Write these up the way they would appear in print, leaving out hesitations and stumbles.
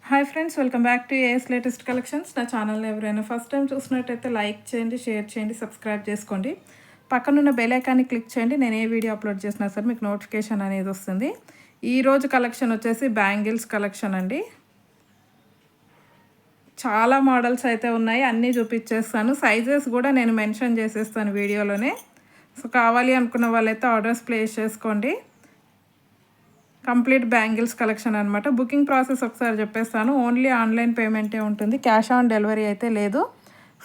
Hi friends, welcome back to AS latest collections. నా ఛానల్ని ఎవరైనా ఫస్ట్ టైం చూసినట్టయితే లైక్ చేయండి, షేర్ చేయండి, సబ్స్క్రైబ్ చేసుకోండి. పక్కనున్న బెల్ ఐకాన్ని క్లిక్ చేయండి. నేను ఏ వీడియో అప్లోడ్ చేసినా సరే మీకు నోటిఫికేషన్ అనేది వస్తుంది. ఈరోజు కలెక్షన్ వచ్చేసి బ్యాంగిల్స్ కలెక్షన్ అండి. చాలా మోడల్స్ అయితే ఉన్నాయి, అన్నీ చూపించేస్తాను. సైజెస్ కూడా నేను మెన్షన్ చేసేస్తాను వీడియోలోనే. సో కావాలి అనుకున్న వాళ్ళైతే ఆర్డర్స్ ప్లేస్ చేసుకోండి. కంప్లీట్ బ్యాంగిల్స్ కలెక్షన్ అనమాట. బుకింగ్ ప్రాసెస్ ఒకసారి చెప్పేస్తాను. ఓన్లీ ఆన్లైన్ పేమెంటే ఉంటుంది, క్యాష్ ఆన్ డెలివరీ అయితే లేదు.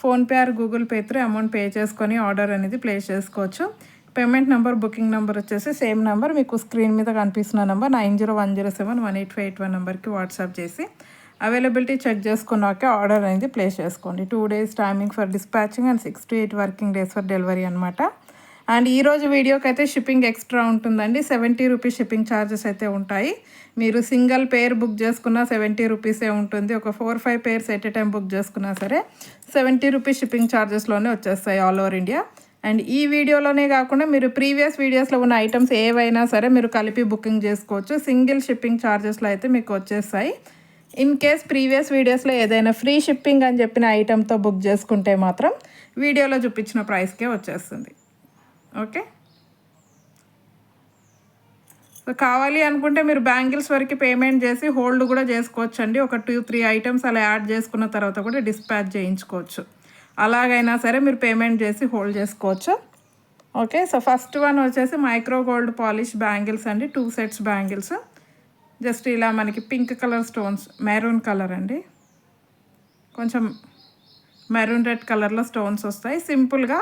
PhonePe are Google pay through amount pay చేసుకొని ఆర్డర్ అనేది ప్లేస్ చేసుకోవచ్చు. పేమెంట్ నెంబర్, బుకింగ్ నెంబర్ వచ్చేసి సేమ్ నెంబర్, మీకు స్క్రీన్ మీద కనిపిస్తున్న నెంబర్ 9010711881 నెంబర్కి వాట్సాప్ చేసి అవైలబిలిటీ చెక్ చేసుకున్నాక ఆర్డర్ అనేది ప్లేస్ చేసుకోండి. 2 days timing for dispatching and 6 to 8 working days for delivery అనమాట. అండ్ ఈరోజు వీడియోకి అయితే షిప్పింగ్ ఎక్స్ట్రా ఉంటుందండి. 70 రూపీస్ షిప్పింగ్ ఛార్జెస్ అయితే ఉంటాయి. మీరు సింగిల్ పేర్ బుక్ చేసుకున్నా 70 రూపీసే ఉంటుంది. ఒక 4-5 pairs at a time book చేసుకున్నా సరే 70 రూపీస్ షిప్పింగ్ ఛార్జెస్లోనే వచ్చేస్తాయి ఆల్ ఓవర్ ఇండియా. అండ్ ఈ వీడియోలోనే కాకుండా మీరు ప్రీవియస్ వీడియోస్లో ఉన్న ఐటమ్స్ ఏవైనా సరే మీరు కలిపి బుకింగ్ చేసుకోవచ్చు. సింగిల్ షిప్పింగ్ ఛార్జెస్లో అయితే మీకు వచ్చేస్తాయి. ఇన్ కేస్ ప్రీవియస్ వీడియోస్లో ఏదైనా ఫ్రీ షిప్పింగ్ అని చెప్పిన ఐటెంతో బుక్ చేసుకుంటే మాత్రం వీడియోలో చూపించిన ప్రైస్కే వచ్చేస్తుంది. ఓకే, సో కావాలి అనుకుంటే మీరు బ్యాంగిల్స్ వరకు పేమెంట్ చేసి హోల్డ్ కూడా చేసుకోవచ్చు అండి. ఒక 2-3 ఐటమ్స్ అలా యాడ్ చేసుకున్న తర్వాత కూడా డిస్పాచ్ చేయించుకోవచ్చు. అలాగైనా సరే మీరు పేమెంట్ చేసి హోల్డ్ చేసుకోవచ్చు. ఓకే, సో ఫస్ట్ వన్ వచ్చేసి మైక్రో గోల్డ్ పాలిష్ బ్యాంగిల్స్ అండి. 2 sets బ్యాంగిల్స్. జస్ట్ ఇలా మనకి pink colour stones, maroon colour అండి, కొంచెం మెరూన్ రెడ్ కలర్లో స్టోన్స్ వస్తాయి. సింపుల్గా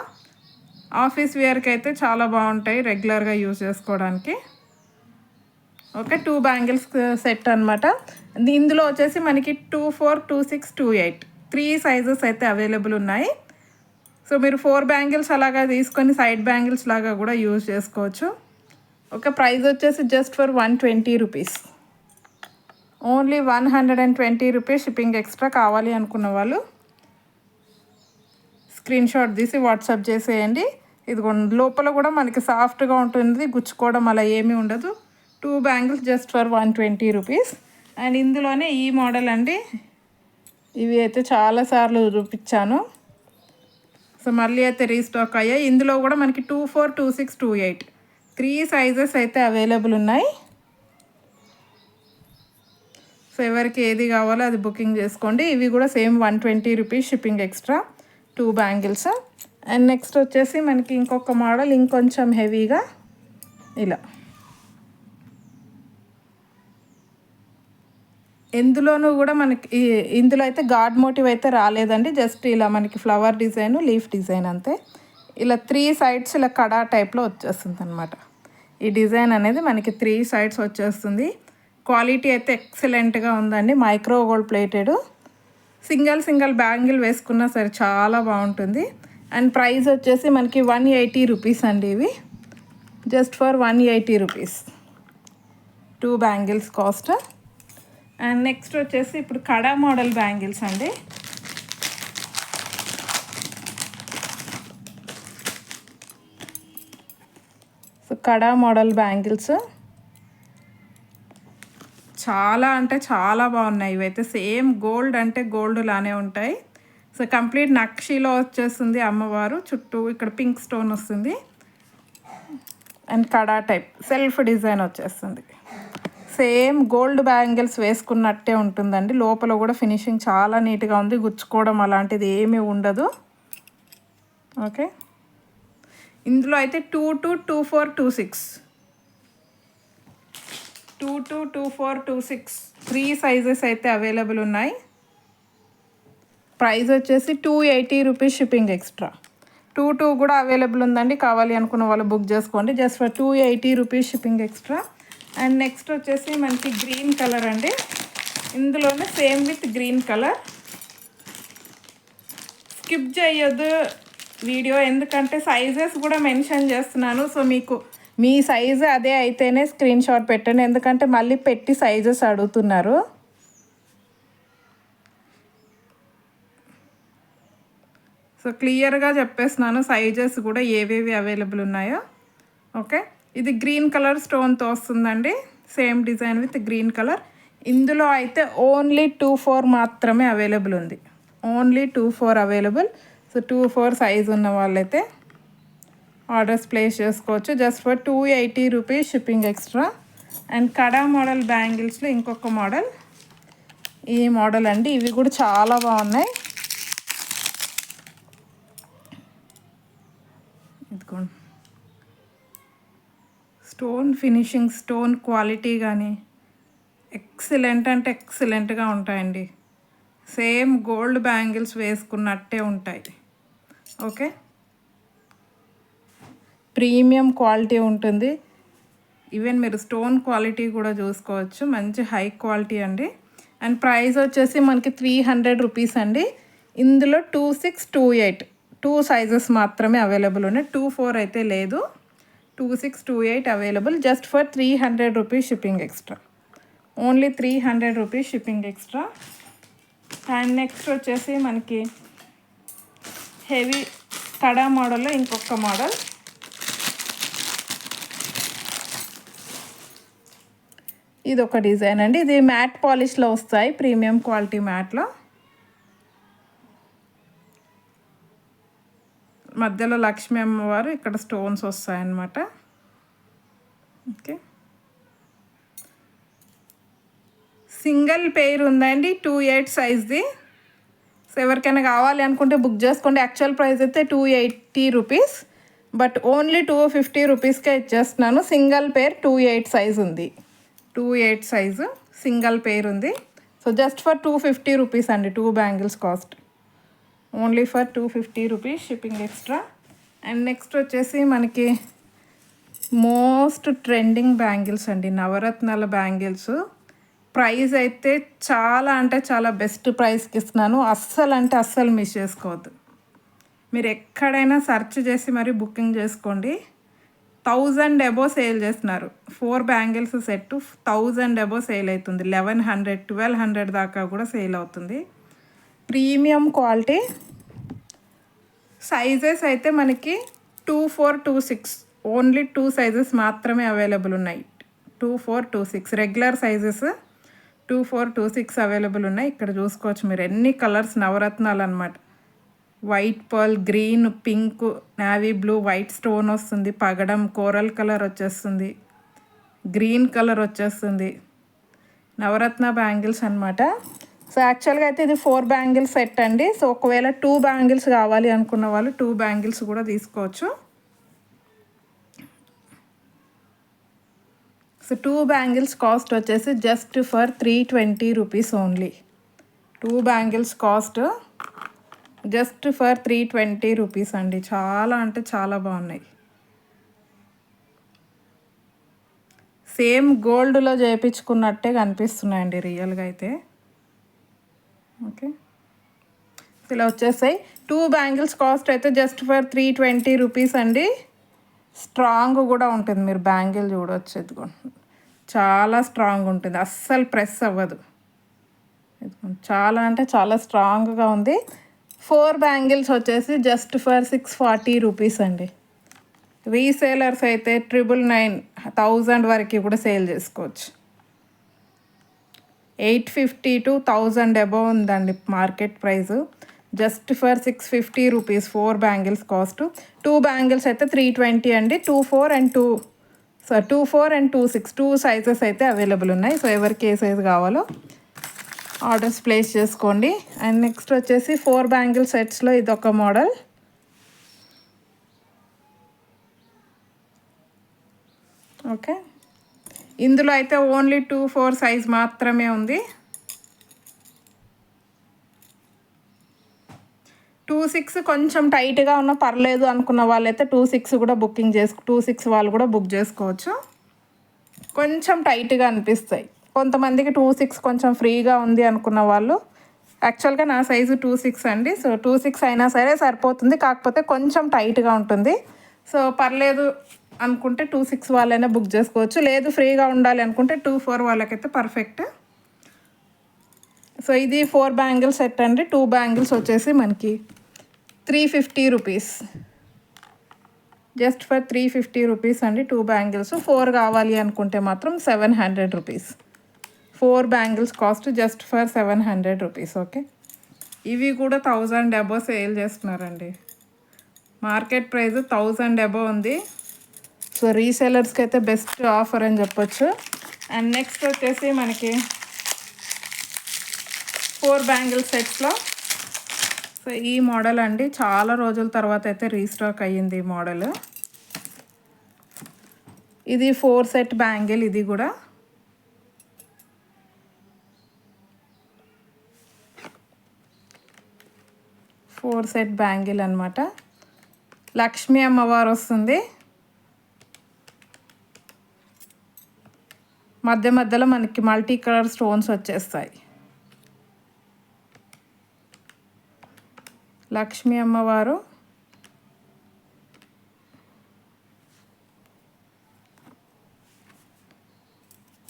ఆఫీస్ వేర్కి అయితే చాలా బాగుంటాయి, రెగ్యులర్గా యూజ్ చేసుకోవడానికి. ఓకే, 2 బ్యాంగిల్స్ సెట్ అనమాట. ఇందులో వచ్చేసి మనకి 2-4, 2-6, 2-8 3 సైజెస్ అయితే అవైలబుల్ ఉన్నాయి. సో మీరు 4 బ్యాంగిల్స్ అలాగా తీసుకొని సైడ్ బ్యాంగిల్స్ లాగా కూడా యూజ్ చేసుకోవచ్చు. ఓకే, ప్రైస్ వచ్చేసి just for 120 rupees, only 120 rupees shipping extra. కావాలి అనుకున్న వాళ్ళు స్క్రీన్ షాట్ తీసి వాట్సాప్ చేసేయండి. ఇది లోపల కూడా మనకి సాఫ్ట్గా ఉంటుంది, గుచ్చుకోవడం అలా ఏమీ ఉండదు. 2 bangles just for 120 rupees. And ఇందులోనే ఈ మోడల్ అండి, ఇవి అయితే చాలాసార్లు చూపించాను. సో మళ్ళీ అయితే రీస్టాక్ అయ్యాయి. ఇందులో కూడా మనకి 2-4, 2-6, 2-8 3 సైజెస్ అయితే అవైలబుల్ ఉన్నాయి. సో ఎవరికి ఏది కావాలో అది బుకింగ్ చేసుకోండి. ఇవి కూడా same 120 rupees shipping extra, 2 bangles. And next వచ్చేసి మనకి ఇంకొక మోడల్, ఇంకొంచెం హెవీగా ఇలా. ఎందులోనూ కూడా మనకి ఇందులో అయితే గాడ్ మోటివ్ అయితే రాలేదండి. జస్ట్ ఇలా మనకి ఫ్లవర్ డిజైన్, లీఫ్ డిజైన్ అంతే. ఇలా 3 sides ఇలా కడా టైప్లో వచ్చేస్తుంది అనమాట. ఈ డిజైన్ అనేది మనకి 3 sides వచ్చేస్తుంది. క్వాలిటీ అయితే ఎక్సలెంట్గా ఉందండి. Micro gold plated, single bangle వేసుకున్నా సరే చాలా బాగుంటుంది. అండ్ ప్రైస్ వచ్చేసి మనకి 180 రూపీస్ అండి. ఇవి just for 180 rupees 2 bangles cost. And next వచ్చేసి ఇప్పుడు కడా మోడల్ బ్యాంగిల్స్ అండి. సో కడా మోడల్ బ్యాంగిల్స్ చాలా అంటే చాలా బాగున్నాయి. ఇవైతే సేమ్ గోల్డ్ అంటే గోల్డ్ లానే ఉంటాయి. సో కంప్లీట్ నక్షీలో వచ్చేస్తుంది అమ్మవారు, చుట్టూ ఇక్కడ పింక్ స్టోన్ వస్తుంది. And kada type self design వచ్చేస్తుంది. సేమ్ గోల్డ్ బ్యాంగిల్స్ వేసుకున్నట్టే ఉంటుందండి. లోపల కూడా ఫినిషింగ్ చాలా నీట్గా ఉంది, గుచ్చుకోవడం అలాంటిది ఏమీ ఉండదు. ఓకే, ఇందులో అయితే 2-2, 2-4, 2-6 2-2, 2-4, 2-6 3 సైజెస్ అయితే అవైలబుల్ ఉన్నాయి. ప్రైస్ వచ్చేసి 280 రూపీస్ షిప్పింగ్ ఎక్స్ట్రా. 2-2 కూడా అవైలబుల్ ఉందండి. కావాలి అనుకున్న వాళ్ళు బుక్ చేసుకోండి just for 280 rupees shipping extra. And next వచ్చేసి మనకి గ్రీన్ కలర్ అండి. ఇందులోనే same with green colour. Skip చేయొద్దు వీడియో, ఎందుకంటే సైజెస్ కూడా మెన్షన్ చేస్తున్నాను. సో మీకు మీ సైజు అదే అయితేనే స్క్రీన్ షాట్ పెట్టండి, ఎందుకంటే మళ్ళీ పెట్టి సైజెస్ అడుగుతున్నారు. సో క్లియర్గా చెప్పేస్తున్నాను సైజెస్ కూడా ఏవేవి అవైలబుల్ ఉన్నాయో. ఓకే, ఇది గ్రీన్ కలర్ స్టోన్తో వస్తుందండి, same design with green colour. ఇందులో అయితే ఓన్లీ 2-4 మాత్రమే అవైలబుల్ ఉంది. Only 2-4 available. సో 2-4 సైజ్ ఉన్న వాళ్ళైతే ఆర్డర్స్ ప్లేస్ చేసుకోవచ్చు. Just for 280 rupees shipping extra. And kada model బ్యాంగిల్స్లో ఇంకొక మోడల్, ఈ మోడల్ అండి. ఇవి కూడా చాలా బాగున్నాయి. ఇదిగోండి, స్టోన్ ఫినిషింగ్, స్టోన్ క్వాలిటీ కానీ ఎక్సలెంట్ అంటే ఎక్సలెంట్గా ఉంటాయండి. సేమ్ గోల్డ్ బ్యాంగిల్స్ వేసుకున్నట్టే ఉంటాయి. ఓకే, ప్రీమియం క్వాలిటీ ఉంటుంది. ఈవెన్ మీరు స్టోన్ క్వాలిటీ కూడా చూసుకోవచ్చు, మంచి హై క్వాలిటీ అండి. అండ్ ప్రైస్ వచ్చేసి మనకి 300 రూపీస్ అండి. ఇందులో 2-6, 2-8 2 సైజెస్ మాత్రమే అవైలబుల్ ఉన్నాయి. 2-4 అయితే లేదు. 2-6, 2-8 available. Just for 300 rupees shipping extra. Only 300 rupees shipping extra. And next వచ్చేసి మనకి హెవీ కడా మోడల్లో ఇంకొక మోడల్. ఇది ఒక డిజైన్ అండి. ఇది మ్యాట్ పాలిష్లో వస్తాయి, ప్రీమియం క్వాలిటీ మ్యాట్లో. మధ్యలో లక్ష్మీ అమ్మవారు, ఇక్కడ స్టోన్స్ వస్తాయన్నమాట. ఓకే, సింగిల్ పెయిర్ ఉందండి, 2-8 సైజ్ది. సో ఎవరికైనా కావాలి అనుకుంటే బుక్ చేసుకోండి. యాక్చువల్ ప్రైస్ అయితే 280 రూపీస్, బట్ ఓన్లీ 250 రూపీస్కే ఇచ్చేస్తున్నాను. సింగిల్ పెయిర్ 2-8 సైజ్ ఉంది. 2-8 సైజు సింగిల్ పెయిర్ ఉంది. సో జస్ట్ ఫర్ 250 రూపీస్ అండి. 2 bangles cost only for 250 rupees shipping extra. And next వచ్చేసి మనకి మోస్ట్ ట్రెండింగ్ బ్యాంగిల్స్ అండి, నవరత్నాల బ్యాంగిల్స్. ప్రైస్ అయితే చాలా అంటే చాలా బెస్ట్ ప్రైస్కి ఇస్తున్నాను. అస్సలు అంటే అస్సలు మిస్ చేసుకోవద్దు. మీరు ఎక్కడైనా సెర్చ్ చేసి మరి బుకింగ్ చేసుకోండి. 1000 అబో సేల్ చేస్తున్నారు. 4 బ్యాంగిల్స్ సెట్ 1000 అబో సేల్ అవుతుంది. 1100, 1200 దాకా కూడా సేల్ అవుతుంది. Premium quality. సైజెస్ అయితే మనకి 2-4, 2-6 ఓన్లీ 2 సైజెస్ మాత్రమే అవైలబుల్ ఉన్నాయి. 2-4, 2-6 రెగ్యులర్ సైజెస్ 2-4, 2-6 అవైలబుల్ ఉన్నాయి. ఇక్కడ చూసుకోవచ్చు మీరు ఎన్ని కలర్స్, నవరత్నాలు అనమాట. White pearl, green, pink, navy blue, white stone వస్తుంది, పగడం, కోరల్ కలర్ వచ్చేస్తుంది, గ్రీన్ కలర్ వచ్చేస్తుంది. నవరత్న బ్యాంగిల్స్ అనమాట. సో యాక్చువల్గా అయితే ఇది 4 బ్యాంగిల్స్ సెట్ అండి. సో ఒకవేళ 2 బ్యాంగిల్స్ కావాలి అనుకున్న వాళ్ళు 2 బ్యాంగిల్స్ కూడా తీసుకోవచ్చు. సో 2 బ్యాంగిల్స్ కాస్ట్ వచ్చేసి just for 320 rupees only. 2 bangles cost just for 320 rupees అండి. చాలా అంటే చాలా బాగున్నాయి. సేమ్ గోల్డ్లో చేయించుకున్నట్టే కనిపిస్తున్నాయండి రియల్గా అయితే. ఓకే, ఇలా వచ్చేసాయి. 2 బ్యాంగిల్స్ కాస్ట్ అయితే జస్ట్ ఫర్ 320 రూపీస్ అండి. స్ట్రాంగ్ కూడా ఉంటుంది, మీరు బ్యాంగిల్ చూడవచ్చు. ఇదిగోండి, చాలా స్ట్రాంగ్ ఉంటుంది, అస్సలు ప్రెస్ అవ్వదు. చాలా అంటే చాలా స్ట్రాంగ్గా ఉంది. 4 బ్యాంగిల్స్ వచ్చేసి జస్ట్ ఫర్ 640 రూపీస్ అండి. రీసేలర్స్ అయితే 999, 1000 వరకు కూడా సేల్ చేసుకోవచ్చు. 850 to 1000 అబోవ్ ఉందండి market price. Just for 650 rupees 4 bangles cost. 2 bangles అయితే 320 అండి. 2-4 and 2-6 2 సైజెస్ అయితే అవైలబుల్ ఉన్నాయి. సో ఎవరికి ఏ సైజు కావాలో ఆర్డర్స్ ప్లేస్ చేసుకోండి. అండ్ నెక్స్ట్ వచ్చేసి 4 బ్యాంగిల్ సెట్స్లో ఇదొక మోడల్. ఓకే, ఇందులో అయితే ఓన్లీ 2-4 సైజ్ మాత్రమే ఉంది. 2-6 కొంచెం టైట్గా ఉన్న పర్లేదు అనుకున్న వాళ్ళైతే 2-6 కూడా 2-6 వాళ్ళు కూడా బుక్ చేసుకోవచ్చు. కొంచెం టైట్గా అనిపిస్తాయి కొంతమందికి. 2-6 కొంచెం ఫ్రీగా ఉంది అనుకున్న వాళ్ళు, యాక్చువల్గా నా సైజు 2-6 అండి. సో 2-6 అయినా సరే సరిపోతుంది, కాకపోతే కొంచెం టైట్గా ఉంటుంది. సో పర్లేదు అనుకుంటే 2-6 వాళ్ళైనా బుక్ చేసుకోవచ్చు. లేదు ఫ్రీగా ఉండాలి అనుకుంటే 2-4 వాళ్ళకైతే పర్ఫెక్ట్. సో ఇది 4 బ్యాంగిల్ సెట్ అండి. 2 బ్యాంగిల్స్ వచ్చేసి మనకి 350 రూపీస్. జస్ట్ ఫర్ 350 రూపీస్ అండి 2 బ్యాంగిల్స్. 4 కావాలి అనుకుంటే మాత్రం 700 rupees. 4 bangles cost just for 700 rupees. Okay, ఇవి కూడా 1000 అబోవ్ సేల్ చేస్తున్నారండి. మార్కెట్ ప్రైస్ 1000 అబోవ్ ఉంది. సో రీసెలర్స్కి అయితే బెస్ట్ ఆఫర్ అని చెప్పొచ్చు. అండ్ నెక్స్ట్ వచ్చేసి మనకి 4 బ్యాంగిల్ సెట్స్లో సో ఈ మోడల్ అండి, చాలా రోజుల తర్వాత అయితే రీస్టాక్ అయ్యింది ఈ మోడల్. ఇది 4 సెట్ బ్యాంగిల్, ఇది కూడా ఫోర్ సెట్ బ్యాంగిల్ అనమాట. లక్ష్మీ అమ్మవారు వస్తుంది, మధ్య మధ్యలో మనకి మల్టీ కలర్ స్టోన్స్ వచ్చేస్తాయి. లక్ష్మీ అమ్మవారు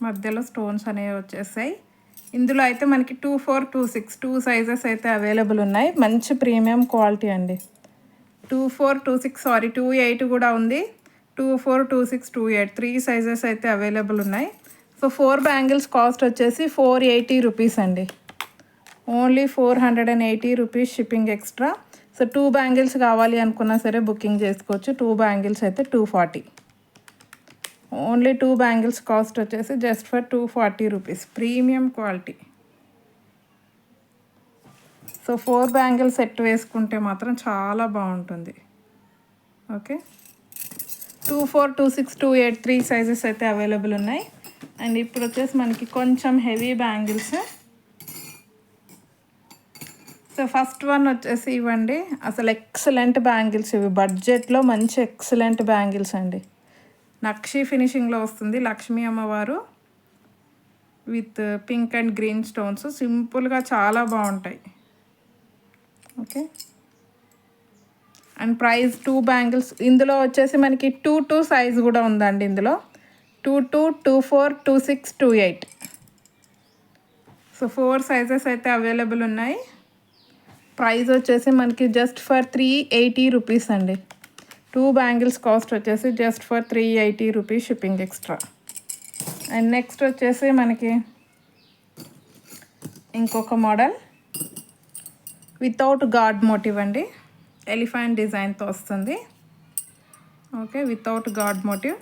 మధ్యలో స్టోన్స్ అనేవి వచ్చేస్తాయి. ఇందులో అయితే మనకి 2, 4, 2, 6 2 సైజెస్ అయితే అవైలబుల్ ఉన్నాయి. మంచి ప్రీమియం క్వాలిటీ అండి. 2, 4, 2, 6 సారీ 2, 8 కూడా ఉంది. 2, 4, 2, 6, 2, 8 3 సైజెస్ అయితే అవైలబుల్ ఉన్నాయి. సో 4 బ్యాంగిల్స్ కాస్ట్ వచ్చేసి 480 రూపీస్ అండి. Only 480 rupees shipping extra. So 2 bangles కావాలి అనుకున్నా సరే బుకింగ్ చేసుకోవచ్చు. 2 బ్యాంగిల్స్ అయితే 240. ఓన్లీ 2 బ్యాంగిల్స్ కాస్ట్ వచ్చేసి just for 240 rupees, premium quality. So 4 bangle set వేసుకుంటే మాత్రం చాలా బాగుంటుంది. ఓకే, 2, 4, 2, 6, 2, 8 3 సైజెస్ అయితే అవైలబుల్ ఉన్నాయి. అండ్ ఇప్పుడు వచ్చేసి మనకి కొంచెం heavy bangles. So first one వచ్చేసి ఇవ్వండి, అసలు ఎక్సలెంట్ బ్యాంగిల్స్ ఇవి, బడ్జెట్లో మంచి ఎక్సలెంట్ బ్యాంగిల్స్ అండి. నక్షి ఫినిషింగ్లో వస్తుంది, లక్ష్మీ అమ్మవారు with pink and green stones, సింపుల్గా చాలా బాగుంటాయి. ఓకే, అండ్ ప్రైస్ 2 బ్యాంగిల్స్ ఇందులో వచ్చేసి మనకి 2 సైజ్ కూడా ఉందండి. ఇందులో 2, 2, 4, 2, 6, 2, 8 సో 4 సైజెస్ అయితే అవైలబుల్ ఉన్నాయి. ప్రైస్ వచ్చేసి మనకి జస్ట్ ఫర్ 380 రూపీస్ అండి. 2 బ్యాంగిల్స్ కాస్ట్ వచ్చేసి just for 380 rupees shipping extra. And next వచ్చేసి మనకి ఇంకొక మోడల్ వితౌట్ గాడ్ మోటివ్ అండి, ఎలిఫెంట్ డిజైన్తో వస్తుంది. Okay, without god motive,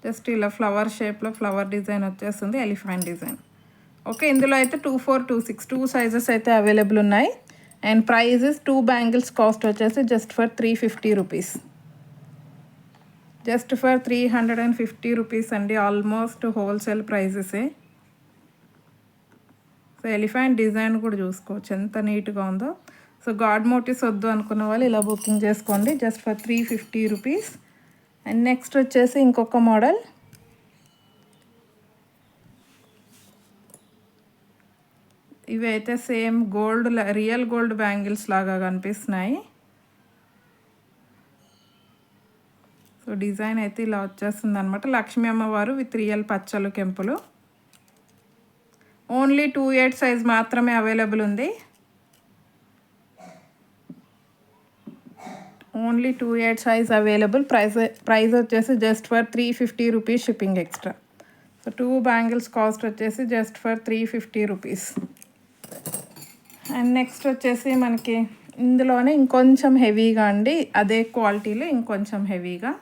just ఇలా ఫ్లవర్ షేప్లో ఫ్లవర్ డిజైన్ వచ్చేస్తుంది, ఎలిఫెంట్ డిజైన్. ఓకే, ఇందులో అయితే 2, 4, 2, 6 2 సైజెస్ అయితే అవైలబుల్ ఉన్నాయి. అండ్ ప్రైజెస్ 2 బ్యాంగిల్స్ కాస్ట్ వచ్చేసి just for 350 rupees, just for 350 rupees అండి. ఆల్మోస్ట్ హోల్సేల్ ప్రైజెసే. సో ఎలిఫెంట్ డిజైన్ కూడా చూసుకోవచ్చు ఎంత నీట్గా ఉందో. సో గాడ్ మోటివ్స్ వద్దు అనుకున్న వాళ్ళు ఇలా బుకింగ్ చేసుకోండి, just for 350 rupees. And next వచ్చేసి ఇంకొక మోడల్, ఇవి అయితే same gold, real gold bangles లాగా కనిపిస్తున్నాయి. సో డిజైన్ అయితే ఇలా వచ్చేస్తుంది అనమాట. లక్ష్మీ అమ్మవారు విత్ రియల్ పచ్చలు కెంపులు. ఓన్లీ 2, 8 సైజ్ మాత్రమే అవైలబుల్ ఉంది. Only 2, 8 size available. ప్రైస్ వచ్చేసి just for 350 rupees shipping extra. So 2 bangles cost వచ్చేసి just for 350 rupees. And next వచ్చేసి మనకి ఇందులోనే ఇంకొంచెం హెవీగా అండి, అదే క్వాలిటీలో ఇంకొంచెం హెవీగా.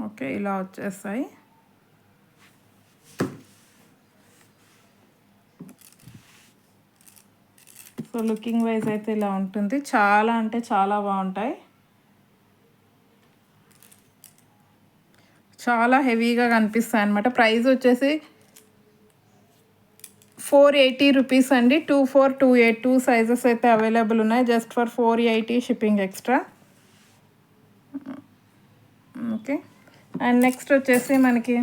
ఓకే, ఇలా వచ్చేస్తాయి. సో లుకింగ్ వైజ్ అయితే ఇలా ఉంటుంది, చాలా అంటే చాలా బాగుంటాయి. చాలా హెవీగా కనిపిస్తాయి అనమాట. ప్రైస్ వచ్చేసి 480 రూపీస్ అండి. 2, 4, 2, 8 2 సైజెస్ అయితే అవైలబుల్ ఉన్నాయి, just for 480 shipping extra. Okay, and next వచ్చేసి మనకి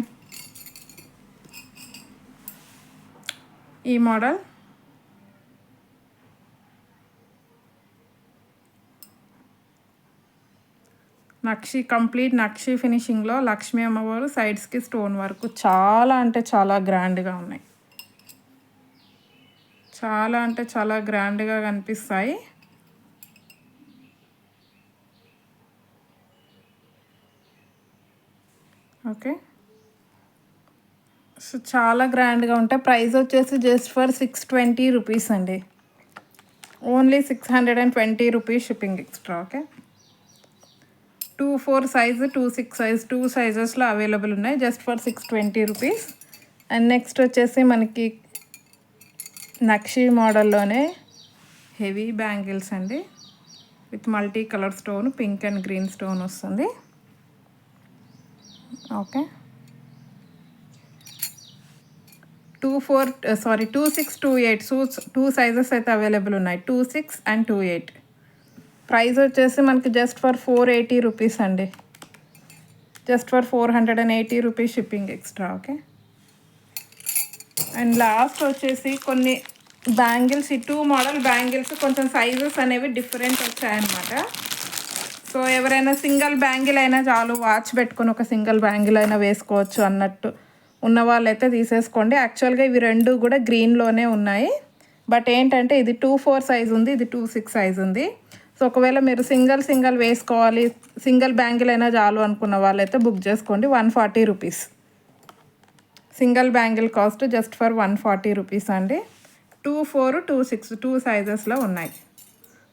ఈ మోడల్ నక్షి, కంప్లీట్ నక్షి ఫినిషింగ్లో లక్ష్మీ అమ్మవారు సైడ్స్కి స్టోన్ వర్క్, చాలా అంటే చాలా గ్రాండ్గా ఉన్నాయి. చాలా అంటే చాలా గ్రాండ్గా కనిపిస్తాయి. ఓకే. సో చాలా గ్రాండ్గా ఉంటాయి. ప్రైస్ వచ్చేసి జస్ట్ ఫర్ 620 రూపీస్ అండి. Only 620 rupees shipping extra. Okay. 2-4 size, 2-6 size, 2 సైజెస్లో అవైలబుల్ ఉన్నాయి just for 620 rupees. And next వచ్చేసి మనకి నక్షి మోడల్లోనే హెవీ బ్యాంగిల్స్ అండి, with multi colour stone, pink and green stone వస్తుంది. ఓకే. 2-6, 2-8 2 సైజెస్ అయితే అవైలబుల్ ఉన్నాయి, 2-6 అండ్ 2-8. ప్రైస్ వచ్చేసి మనకి జస్ట్ ఫర్ 480 రూపీస్ అండి, just for 480 rupees shipping extra. Okay. And last వచ్చేసి కొన్ని బ్యాంగిల్స్, ఈ 2 మోడల్ బ్యాంగిల్స్ కొంచెం సైజెస్ అనేవి డిఫరెంట్ వచ్చాయన్నమాట. సో ఎవరైనా సింగిల్ బ్యాంగిల్ అయినా చాలు, వాచ్ పెట్టుకొని ఒక సింగిల్ బ్యాంగిల్ అయినా వేసుకోవచ్చు అన్నట్టు ఉన్న వాళ్ళైతే తీసేసుకోండి. యాక్చువల్గా ఇవి 2 కూడా గ్రీన్లోనే ఉన్నాయి, బట్ ఏంటంటే ఇది 2-4 సైజ్ ఉంది, ఇది 2-6 సైజ్ ఉంది. సో ఒకవేళ మీరు సింగిల్ వేసుకోవాలి, సింగిల్ బ్యాంగిల్ అయినా చాలు అనుకున్న వాళ్ళైతే బుక్ చేసుకోండి. 140 rupees single bangle cost, just for 140 rupees అండి. 2-4, 2-6 2 సైజెస్లో ఉన్నాయి.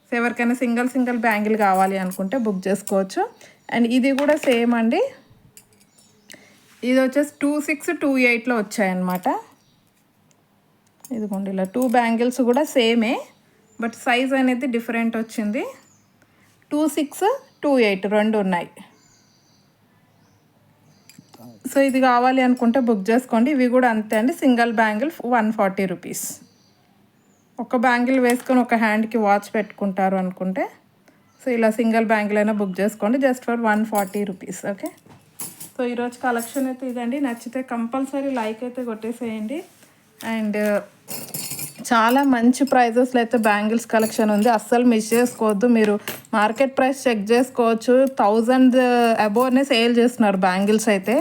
సో ఎవరికైనా సింగిల్ బ్యాంగిల్ కావాలి అనుకుంటే బుక్ చేసుకోవచ్చు. అండ్ ఇది కూడా సేమ్ అండి, ఇది వచ్చేసి 2-6, 2-8లో వచ్చాయన్నమాట. ఇదిగోండి ఇలా 2 బ్యాంగిల్స్ కూడా సేమే, బట్ సైజ్ అనేది డిఫరెంట్ వచ్చింది. 2-6, 2-8 2 ఉన్నాయి. సో ఇది కావాలి అనుకుంటే బుక్ చేసుకోండి. ఇవి కూడా అంతే అండి, సింగిల్ బ్యాంగిల్ 140 రూపీస్. ఒక బ్యాంగిల్ వేసుకొని ఒక హ్యాండ్కి వాచ్ పెట్టుకుంటారు అనుకుంటే సో ఇలా సింగిల్ బ్యాంగిల్ అయినా బుక్ చేసుకోండి, just for 140 rupees. Okay. So ఈరోజు కలెక్షన్ అయితే ఇదండి. నచ్చితే కంపల్సరీ లైక్ అయితే కొట్టేసేయండి. అండ్ చాలా మంచి ప్రైజెస్లో అయితే బ్యాంగిల్స్ కలెక్షన్ ఉంది, అస్సలు మిస్ చేసుకోవద్దు. మీరు మార్కెట్ ప్రైస్ చెక్ చేసుకోవచ్చు, 1000 అబోవ్నే సేల్ చేస్తున్నారు బ్యాంగిల్స్ అయితే.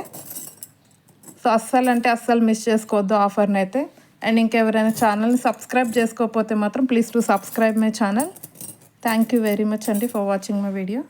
సో అస్సలు మిస్ చేసుకోవద్దు ఆఫర్ని అయితే. అండ్ ఇంకెవరైనా ఛానల్ని సబ్స్క్రైబ్ చేసుకోకపోతే మాత్రం please to subscribe my channel. Thank you very much అండి ఫర్ వాచింగ్ మై వీడియో.